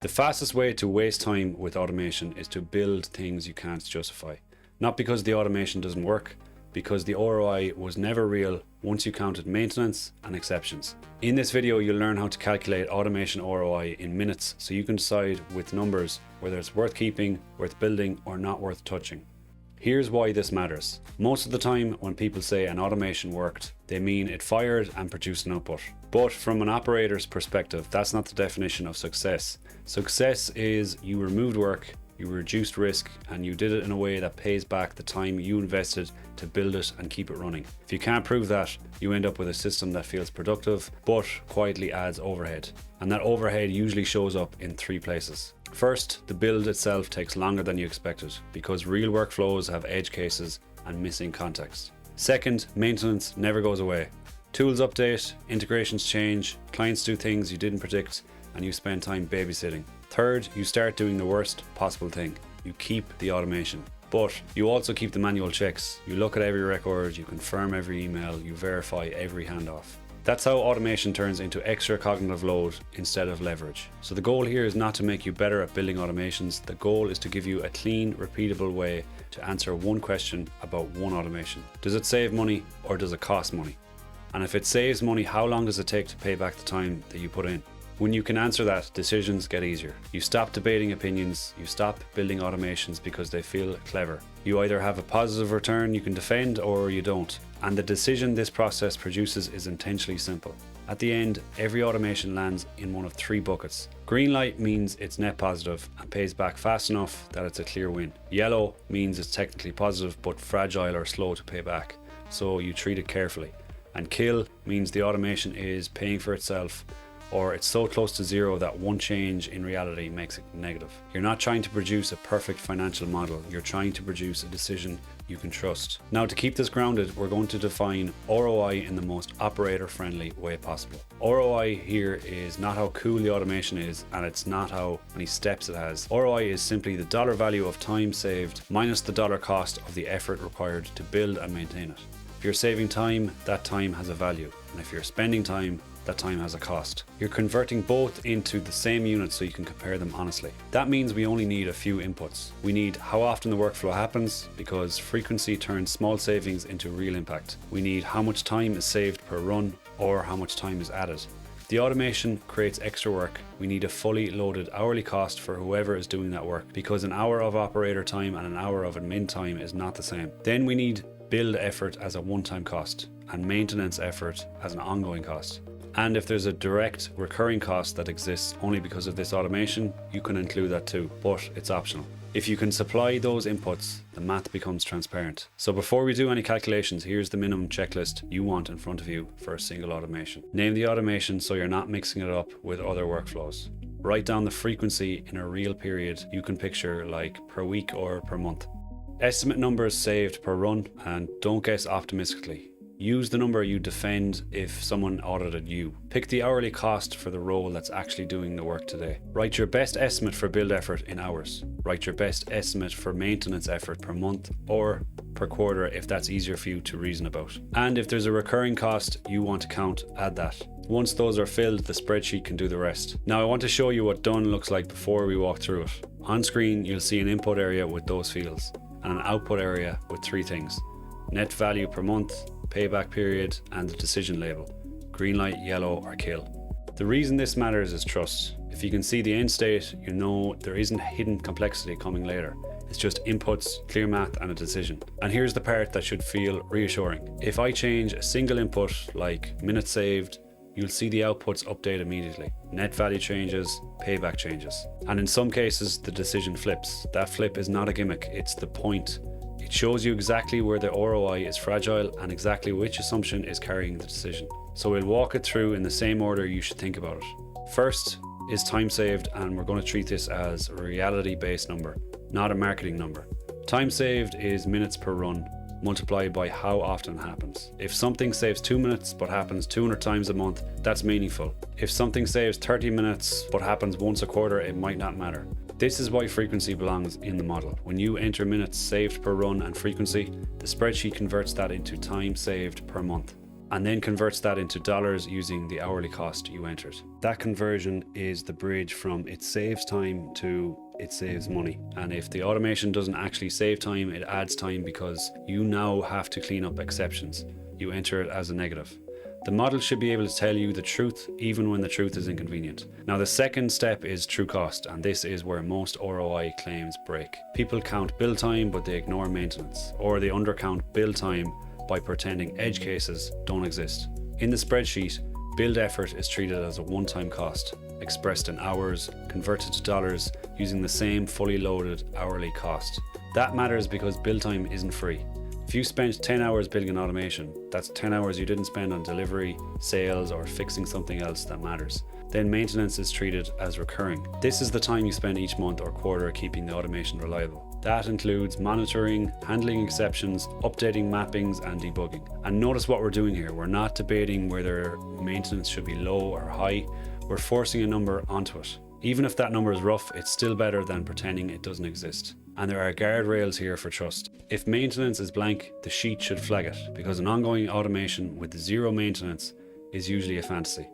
The fastest way to waste time with automation is to build things you can't justify. Not because the automation doesn't work, because the ROI was never real once you counted maintenance and exceptions. In this video, you'll learn how to calculate automation ROI in minutes so you can decide with numbers whether it's worth keeping, worth building, or not worth touching. Here's why this matters. Most of the time when people say an automation worked, they mean it fired and produced an output. But from an operator's perspective, that's not the definition of success. Success is you removed work, you reduced risk, and you did it in a way that pays back the time you invested to build it and keep it running. If you can't prove that, you end up with a system that feels productive, but quietly adds overhead. And that overhead usually shows up in three places. First, the build itself takes longer than you expected because real workflows have edge cases and missing context. Second, maintenance never goes away. Tools update, integrations change, clients do things you didn't predict, and you spend time babysitting. Third, you start doing the worst possible thing. You keep the automation. But you also keep the manual checks. You look at every record, you confirm every email, you verify every handoff. That's how automation turns into extra cognitive load instead of leverage. So the goal here is not to make you better at building automations. The goal is to give you a clean, repeatable way to answer one question about one automation. Does it save money or does it cost money? And if it saves money, how long does it take to pay back the time that you put in? When you can answer that, decisions get easier. You stop debating opinions, you stop building automations because they feel clever. You either have a positive return you can defend or you don't. And the decision this process produces is intentionally simple. At the end, every automation lands in one of three buckets. Green light means it's net positive and pays back fast enough that it's a clear win. Yellow means it's technically positive but fragile or slow to pay back, so you treat it carefully. And kill means the automation is paying for itself, or it's so close to zero that one change in reality makes it negative. You're not trying to produce a perfect financial model, you're trying to produce a decision you can trust. Now, to keep this grounded, we're going to define ROI in the most operator-friendly way possible. ROI here is not how cool the automation is, and it's not how many steps it has. ROI is simply the dollar value of time saved minus the dollar cost of the effort required to build and maintain it. If you're saving time, that time has a value, and if you're spending time, that time has a cost. You're converting both into the same unit so you can compare them honestly. That means we only need a few inputs. We need how often the workflow happens, because frequency turns small savings into real impact. We need how much time is saved per run or how much time is added. If the automation creates extra work, we need a fully loaded hourly cost for whoever is doing that work, because an hour of operator time and an hour of admin time is not the same. Then we need build effort as a one-time cost and maintenance effort as an ongoing cost. And if there's a direct recurring cost that exists only because of this automation, you can include that too, but it's optional. If you can supply those inputs, the math becomes transparent. So before we do any calculations, here's the minimum checklist you want in front of you for a single automation. Name the automation so you're not mixing it up with other workflows. Write down the frequency in a real period you can picture, like per week or per month. Estimate numbers saved per run, and don't guess optimistically. Use the number you defend if someone audited you. Pick the hourly cost for the role that's actually doing the work today. Write your best estimate for build effort in hours. Write your best estimate for maintenance effort per month or per quarter if that's easier for you to reason about. And if there's a recurring cost you want to count, add that. Once those are filled, the spreadsheet can do the rest. Now I want to show you what done looks like before we walk through it. On screen, you'll see an input area with those fields and an output area with three things: net value per month, payback period, and the decision label: green light, yellow, or kill. The reason this matters is trust. If you can see the end state, you know there isn't hidden complexity coming later. It's just inputs, clear math, and a decision. And here's the part that should feel reassuring. If I change a single input, like minutes saved, you'll see the outputs update immediately. Net value changes, payback changes. And in some cases, the decision flips. That flip is not a gimmick, it's the point. It shows you exactly where the ROI is fragile and exactly which assumption is carrying the decision. So we'll walk it through in the same order you should think about it. First is time saved, and we're going to treat this as a reality-based number, not a marketing number. Time saved is minutes per run, multiplied by how often it happens. If something saves 2 minutes but happens 200 times a month, that's meaningful. If something saves 30 minutes but happens once a quarter, it might not matter. This is why frequency belongs in the model. When you enter minutes saved per run and frequency, the spreadsheet converts that into time saved per month. and then converts that into dollars using the hourly cost you entered. That conversion is the bridge from it saves time to it saves money. And if the automation doesn't actually save time, it adds time because you now have to clean up exceptions. You enter it as a negative. The model should be able to tell you the truth even when the truth is inconvenient. Now the second step is true cost, and this is where most ROI claims break. People count build time but they ignore maintenance, or they undercount build time by pretending edge cases don't exist. In the spreadsheet, build effort is treated as a one-time cost, expressed in hours, converted to dollars using the same fully loaded hourly cost. That matters because build time isn't free. If you spent 10 hours building an automation, that's 10 hours you didn't spend on delivery, sales, or fixing something else that matters. Then maintenance is treated as recurring. This is the time you spend each month or quarter keeping the automation reliable. That includes monitoring, handling exceptions, updating mappings, and debugging. And notice what we're doing here. We're not debating whether maintenance should be low or high. We're forcing a number onto it. Even if that number is rough, it's still better than pretending it doesn't exist. And there are guardrails here for trust. If maintenance is blank, the sheet should flag it, because an ongoing automation with zero maintenance is usually a fantasy.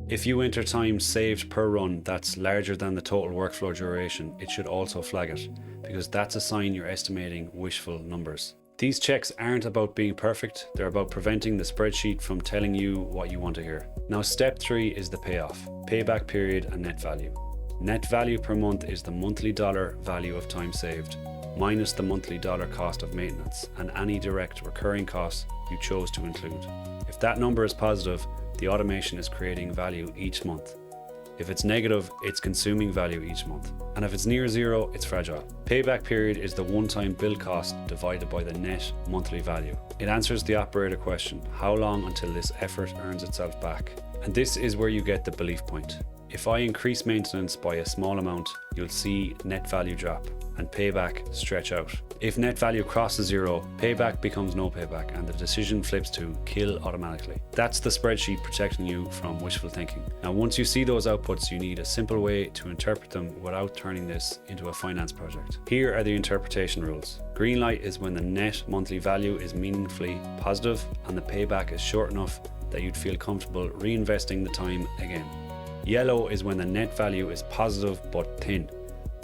If you enter time saved per run that's larger than the total workflow duration, it should also flag it, because that's a sign you're estimating wishful numbers. These checks aren't about being perfect, they're about preventing the spreadsheet from telling you what you want to hear. Now step 3 is the payoff, payback period and net value. Net value per month is the monthly dollar value of time saved, minus the monthly dollar cost of maintenance and any direct recurring costs you chose to include. If that number is positive, the automation is creating value each month. If it's negative, it's consuming value each month. And if it's near zero, it's fragile. Payback period is the one-time build cost divided by the net monthly value. It answers the operator question, how long until this effort earns itself back? And this is where you get the belief point. If I increase maintenance by a small amount, you'll see net value drop and payback stretch out. If net value crosses zero, payback becomes no payback and the decision flips to kill automatically. That's the spreadsheet protecting you from wishful thinking. Now, once you see those outputs, you need a simple way to interpret them without turning this into a finance project. Here are the interpretation rules. Green light is when the net monthly value is meaningfully positive and the payback is short enough that you'd feel comfortable reinvesting the time again. Yellow is when the net value is positive but thin,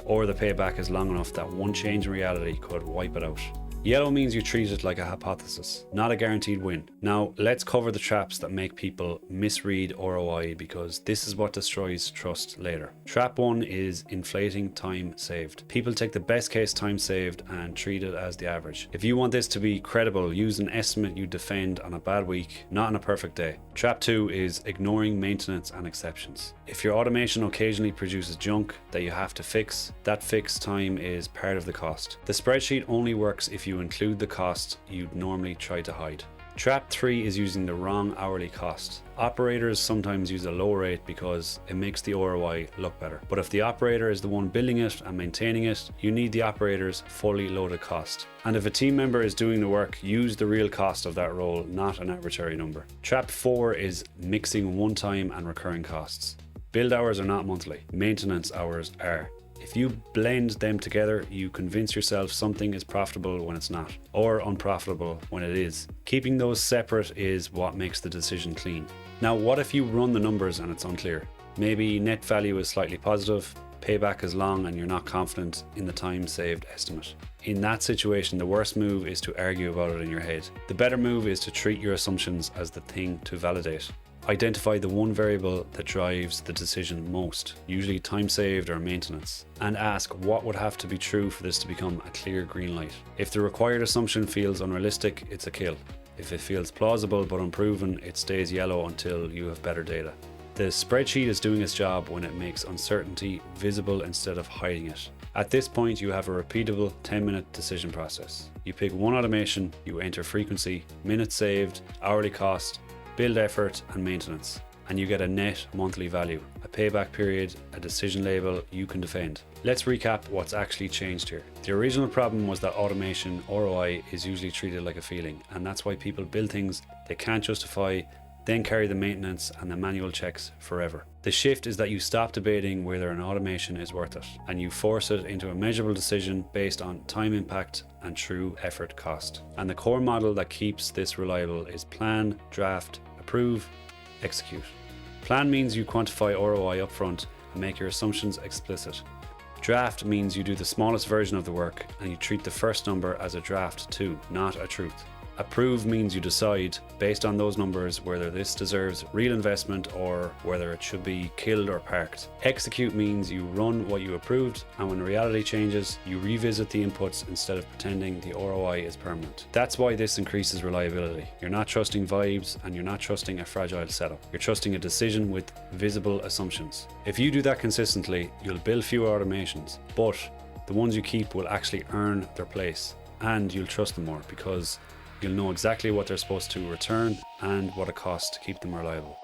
or the payback is long enough that one change in reality could wipe it out. Yellow means you treat it like a hypothesis, not a guaranteed win. Now, let's cover the traps that make people misread ROI, because this is what destroys trust later. Trap 1 is inflating time saved. People take the best case time saved and treat it as the average. If you want this to be credible, use an estimate you defend on a bad week, not on a perfect day. Trap 2 is ignoring maintenance and exceptions. If your automation occasionally produces junk that you have to fix, that fixed time is part of the cost. The spreadsheet only works if you include the cost you'd normally try to hide. Trap 3 is using the wrong hourly cost. Operators sometimes use a low rate because it makes the ROI look better. But if the operator is the one building it and maintaining it, you need the operator's fully loaded cost. And if a team member is doing the work, use the real cost of that role, not an arbitrary number. Trap 4 is mixing one-time and recurring costs. Build hours are not monthly, maintenance hours are. If you blend them together, you convince yourself something is profitable when it's not, or unprofitable when it is. Keeping those separate is what makes the decision clean. Now, what if you run the numbers and it's unclear? Maybe net value is slightly positive, payback is long, and you're not confident in the time saved estimate. In that situation, the worst move is to argue about it in your head. The better move is to treat your assumptions as the thing to validate. Identify the one variable that drives the decision most, usually time saved or maintenance, and ask what would have to be true for this to become a clear green light. If the required assumption feels unrealistic, it's a kill. If it feels plausible but unproven, it stays yellow until you have better data. The spreadsheet is doing its job when it makes uncertainty visible instead of hiding it. At this point, you have a repeatable 10-minute decision process. You pick one automation, you enter frequency, minutes saved, hourly cost, build effort and maintenance, and you get a net monthly value, a payback period, a decision label you can defend. Let's recap what's actually changed here. The original problem was that automation ROI is usually treated like a feeling, and that's why people build things they can't justify then carry the maintenance and the manual checks forever. The shift is that you stop debating whether an automation is worth it, and you force it into a measurable decision based on time impact and true effort cost. And the core model that keeps this reliable is plan, draft, approve, execute. Plan means you quantify ROI upfront and make your assumptions explicit. Draft means you do the smallest version of the work and you treat the first number as a draft too, not a truth. Approve means you decide, based on those numbers, whether this deserves real investment or whether it should be killed or parked. Execute means you run what you approved, and when reality changes, you revisit the inputs instead of pretending the ROI is permanent. That's why this increases reliability. You're not trusting vibes and you're not trusting a fragile setup. You're trusting a decision with visible assumptions. If you do that consistently, you'll build fewer automations, but the ones you keep will actually earn their place, and you'll trust them more because you'll know exactly what they're supposed to return and what it costs to keep them reliable.